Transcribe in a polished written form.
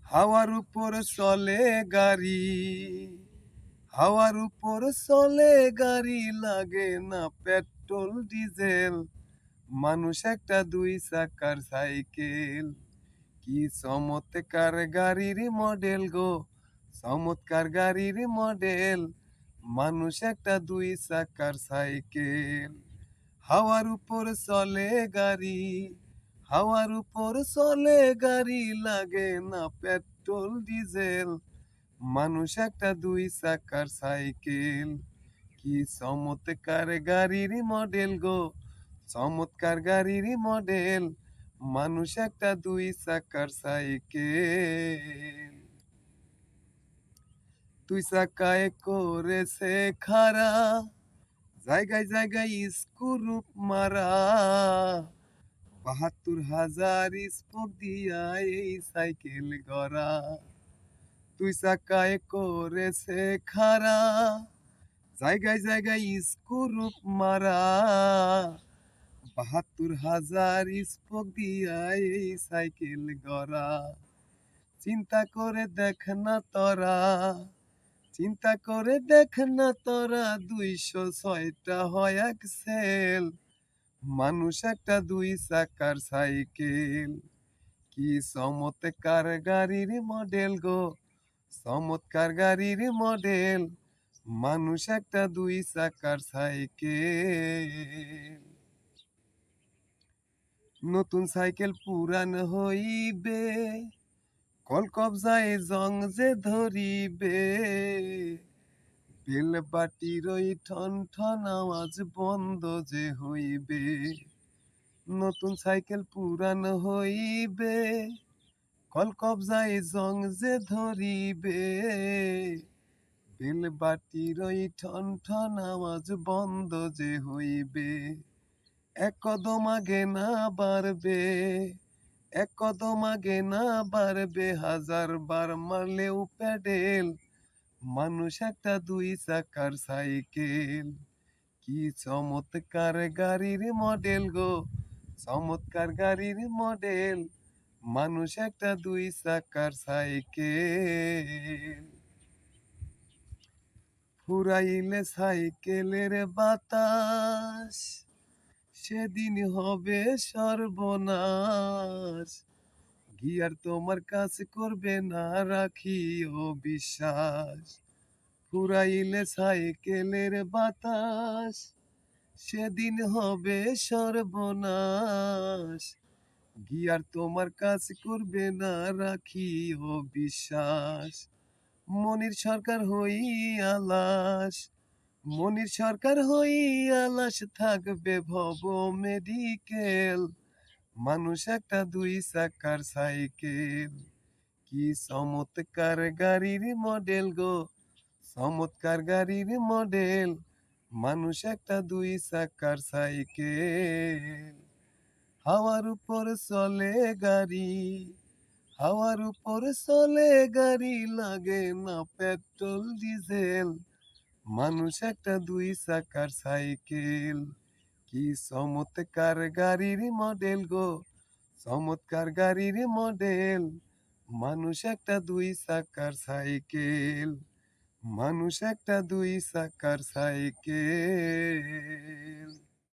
হাওয়ার উপর চলে গাড়ি, হাওয়ার উপর চলে গাড়ি, লাগে না পেট্রোল ডিজেল। মানুষ একটা দুই চাকার সাইকেল। কি চমৎকার গাড়ির মডেল গো, চমৎকার গাড়ির মডেল। মানুষ একটা দুই চাকার সাইকেল। হাওয়ার উপর চলে গাড়ি, হাওয়ার উপর চলে গাড়ি, লাগে না পেট্রোল ডিজেল। মানুষ একটা দুই চাকার সাইকেল। কি চমৎকার গাড়ির মডেল গো, চমৎকার গাড়ির মডেল। মানুষ একটা দুই চাকার সাইকেল। দুই চাকায় করেছে খাড়া, জায়গায় জায়গায় স্ক্রু মারা। ৭২,০০০ স্পোক দিয়া এই সাইকেল গড়া। দুই চাকায় করেছে খাড়া, জায়গায় জায়গায় স্ক্রু মারা। ৭২,০০০ স্পোক দিয়া এই সাইকেল গড়া। চিন্তা করে দেখ না তোরা, চিন্তা করে দেখ না তোরা, ২০৬টা হয় এক্সেল। মানুষ একটা দুই চাকার সাইকেল। কি চমৎকার গাড়ির মডেল গো, চমৎকার গাড়ির মডেল। মানুষ একটা দুই চাকার সাইকেল। নতুন সাইকেল পুরান হইবে, কল কবজায় জং যে ধরিবে। বেল বাটির ওই ঠন ঠন আওয়াজ বন্ধ যে হইবে। নতুন সাইকেল পুরান হইবে, কল কবজায় জং যে ধরিবে। বেল বাটির ওই ঠন ঠন আওয়াজ বন্ধ যে হইবে। এক কদম আগে না বাড়বে, এক কদম আগে না বাড়বে, ১০০০ বার মারলেও প্যাডেল। মানুষ একটা দুই চাকার সাইকেল। কি চমৎকার গাড়ির মডেল গো, চমৎকার গাড়ির মডেল। মানুষ একটা দুই চাকার সাইকেল। ফুরাইলে সাইকেলের বাতাস, সেদিন হবে সর্বনাশ। গিয়ার তোমার কাজ করবে না, রাখিও বিশ্বাস। ফুরাইলে সাইকেলের বাতাস, সেদিন হবে সর্বনাশ। গিয়ার তোমার কাজ করবে না, রাখিও বিশ্বাস। মনির সরকার হই আলাস, মনির সরকার হই আলাস, থাকবে ভব মেডিকেল। মানুষ একটা দুই চাকার সাইকেল। কি চমৎকার গাড়ির মডেল গো, চমৎকার গাড়ির মডেল। মানুষ একটা দুই চাকার সাইকেল। হাওয়ার উপর চলে গাড়ি, হাওয়ার উপর চলে গাড়ি, লাগে না পেট্রোল ডিজেল। মানুষ একটা দুই চাকার সাইকেল। কি চমৎকার গাড়ির মডেল গো, চমৎকার গাড়ির মডেল। মানুষ একটা দুই চাকার সাইকেল। মানুষ একটা দুই চাকার সাইকেল।